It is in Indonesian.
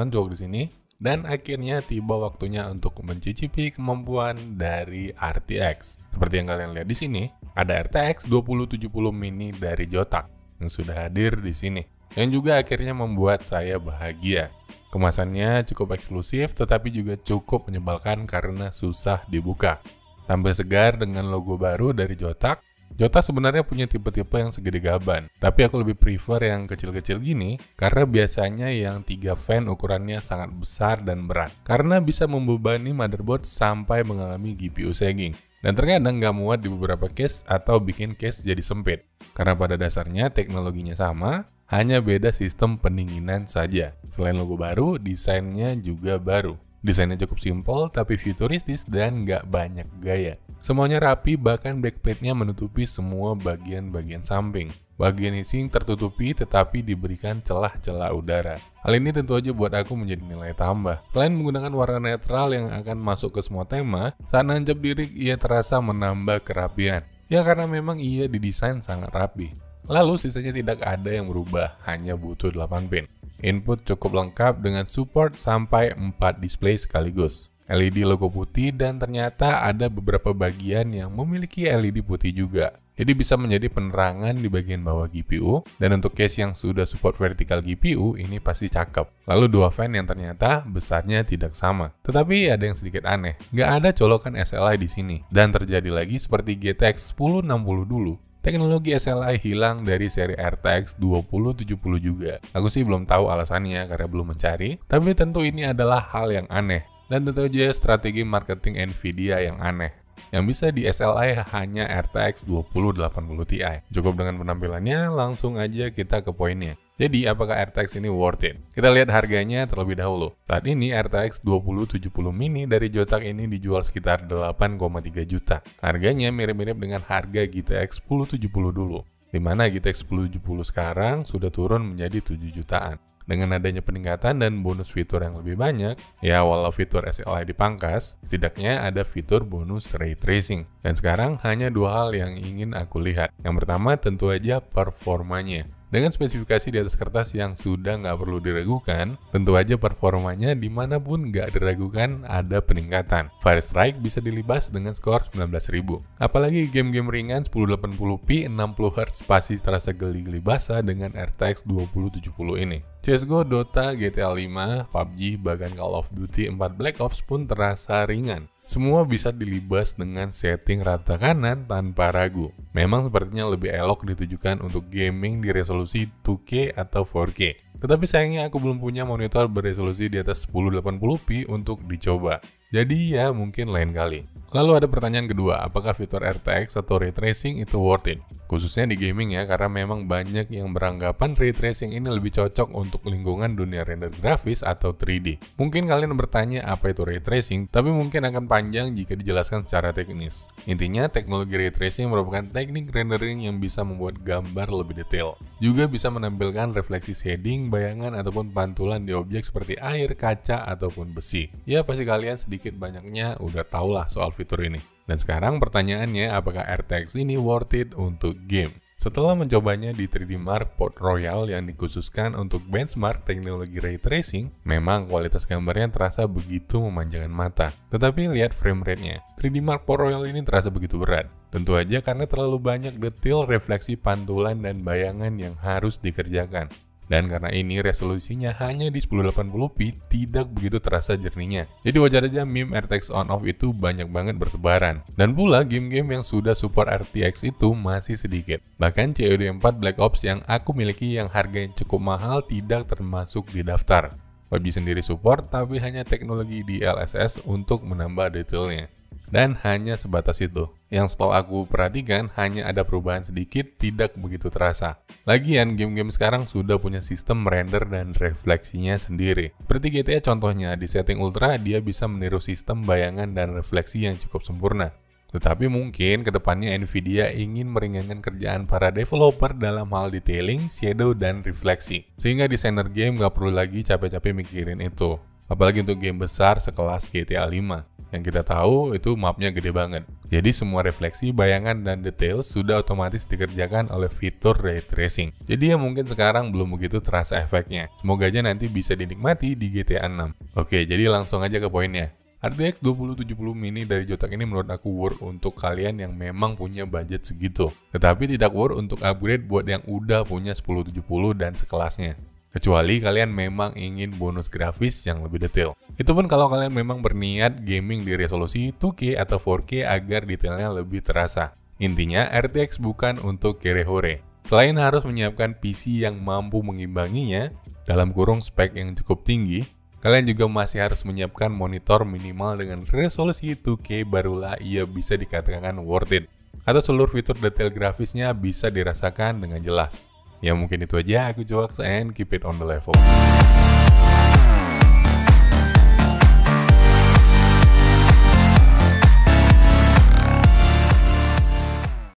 ngantuk di sini. Dan akhirnya tiba waktunya untuk mencicipi kemampuan dari RTX. Seperti yang kalian lihat di sini, ada RTX 2070 Mini dari Zotac yang sudah hadir di sini. Yang juga akhirnya membuat saya bahagia. Kemasannya cukup eksklusif tetapi juga cukup menyebalkan karena susah dibuka. Tampil segar dengan logo baru dari Zotac. Zotac sebenarnya punya tipe-tipe yang segede gaban, tapi aku lebih prefer yang kecil-kecil gini karena biasanya yang 3 fan ukurannya sangat besar dan berat karena bisa membebani motherboard sampai mengalami GPU sagging. Dan terkadang nggak muat di beberapa case atau bikin case jadi sempit. Karena pada dasarnya teknologinya sama, hanya beda sistem pendinginan saja. Selain logo baru, desainnya juga baru. Desainnya cukup simpel tapi futuristis dan nggak banyak gaya. Semuanya rapi, bahkan backplate-nya menutupi semua bagian-bagian samping. Bagian heatsink tertutupi tetapi diberikan celah-celah udara. Hal ini tentu aja buat aku menjadi nilai tambah. Selain menggunakan warna netral yang akan masuk ke semua tema, saat nancap di rig ia terasa menambah kerapian. Ya karena memang ia didesain sangat rapi. Lalu sisanya tidak ada yang berubah, hanya butuh 8 pin. Input cukup lengkap dengan support sampai 4 display sekaligus. LED logo putih dan ternyata ada beberapa bagian yang memiliki LED putih juga. Jadi bisa menjadi penerangan di bagian bawah GPU, dan untuk case yang sudah support vertical GPU ini pasti cakep. Lalu dua fan yang ternyata besarnya tidak sama. Tetapi ada yang sedikit aneh, nggak ada colokan SLI di sini. Dan terjadi lagi seperti GTX 1060 dulu. Teknologi SLI hilang dari seri RTX 2070 juga. Aku sih belum tahu alasannya karena belum mencari, tapi tentu ini adalah hal yang aneh. Dan tentu aja strategi marketing Nvidia yang aneh. Yang bisa di SLI hanya RTX 2080 Ti. Cukup dengan penampilannya, langsung aja kita ke poinnya. Jadi apakah RTX ini worth it? Kita lihat harganya terlebih dahulu. Saat ini RTX 2070 Mini dari Zotac ini dijual sekitar 8,3 juta. Harganya mirip-mirip dengan harga GTX 1070 dulu. Dimana GTX 1070 sekarang sudah turun menjadi 7 jutaan. Dengan adanya peningkatan dan bonus fitur yang lebih banyak, ya walau fitur SLI dipangkas, setidaknya ada fitur bonus ray tracing. Dan sekarang hanya dua hal yang ingin aku lihat. Yang pertama tentu aja performanya. Dengan spesifikasi di atas kertas yang sudah nggak perlu diragukan, tentu aja performanya dimanapun nggak diragukan ada peningkatan. Firestrike bisa dilibas dengan skor 19.000. Apalagi game-game ringan 1080p 60Hz pasti terasa geli-geli basah dengan RTX 2070 ini. CSGO, Dota, GTA 5, PUBG, bahkan Call of Duty 4 Black Ops pun terasa ringan. Semua bisa dilibas dengan setting rata kanan tanpa ragu. Memang sepertinya lebih elok ditujukan untuk gaming di resolusi 2K atau 4K. Tetapi sayangnya aku belum punya monitor beresolusi di atas 1080p untuk dicoba. Jadi ya mungkin lain kali. Lalu ada pertanyaan kedua, apakah fitur RTX atau Ray Tracing itu worth it? Khususnya di gaming ya, karena memang banyak yang beranggapan Ray Tracing ini lebih cocok untuk lingkungan dunia render grafis atau 3D. Mungkin kalian bertanya apa itu Ray Tracing, tapi mungkin akan panjang jika dijelaskan secara teknis. Intinya, teknologi Ray Tracing merupakan teknik rendering yang bisa membuat gambar lebih detail. Juga bisa menampilkan refleksi shading, bayangan, ataupun pantulan di objek seperti air, kaca, ataupun besi. Ya pasti kalian sedikit banyaknya udah tau lah soal fitur ini. Dan sekarang pertanyaannya, apakah RTX ini worth it untuk game? Setelah mencobanya di 3D Mark Port Royal yang dikhususkan untuk benchmark teknologi Ray Tracing, memang kualitas gambarnya terasa begitu memanjakan mata. Tetapi lihat frame rate-nya, 3D Mark Port Royal ini terasa begitu berat. Tentu aja karena terlalu banyak detail refleksi pantulan dan bayangan yang harus dikerjakan. Dan karena ini resolusinya hanya di 1080p, tidak begitu terasa jernihnya. Jadi wajar aja meme RTX on-off itu banyak banget bertebaran. Dan pula game-game yang sudah support RTX itu masih sedikit. Bahkan COD 4 Black Ops yang aku miliki yang harganya cukup mahal tidak termasuk di daftar. PUBG sendiri support, tapi hanya teknologi DLSS untuk menambah detailnya. Dan hanya sebatas itu. Yang setelah aku perhatikan hanya ada perubahan sedikit, tidak begitu terasa. Lagian game-game sekarang sudah punya sistem render dan refleksinya sendiri. Seperti GTA contohnya, di setting ultra dia bisa meniru sistem bayangan dan refleksi yang cukup sempurna. Tetapi mungkin kedepannya Nvidia ingin meringankan kerjaan para developer dalam hal detailing, shadow, dan refleksi. Sehingga desainer game gak perlu lagi capek-capek mikirin itu. Apalagi untuk game besar sekelas GTA 5. Yang kita tahu itu mapnya gede banget. Jadi semua refleksi, bayangan, dan detail sudah otomatis dikerjakan oleh fitur Ray Tracing. Jadi ya mungkin sekarang belum begitu terasa efeknya. Semoga aja nanti bisa dinikmati di GTA 6. Oke, jadi langsung aja ke poinnya. RTX 2070 mini dari Zotac ini menurut aku worth untuk kalian yang memang punya budget segitu. Tetapi tidak worth untuk upgrade buat yang udah punya 1070 dan sekelasnya. Kecuali kalian memang ingin bonus grafis yang lebih detail. Itu pun kalau kalian memang berniat gaming di resolusi 2K atau 4K agar detailnya lebih terasa. Intinya RTX bukan untuk kere-hore. Selain harus menyiapkan PC yang mampu mengimbanginya, dalam kurung spek yang cukup tinggi, kalian juga masih harus menyiapkan monitor minimal dengan resolusi 2K barulah ia bisa dikatakan worth it. Atau seluruh fitur detail grafisnya bisa dirasakan dengan jelas. Ya mungkin itu aja, aku Joax and keep it on the level.